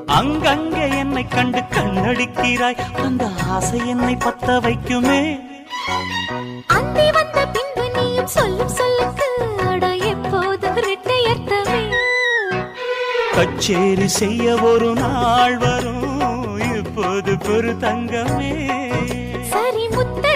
அங்கங்கே என்னை கண்டு கண்ணடிக்கிறாய், அந்த ஆசை என்னை பத்த வைக்குமே. அந்தி வந்த பின்பு நீயும் சொல்லும் சொல்லுக்கு அட எப்போது இரட்டையர்த்தமே. கச்சேரி செய்ய ஒரு நாள் வரும், இப்போது பொறு தங்கமே. சரி முத்த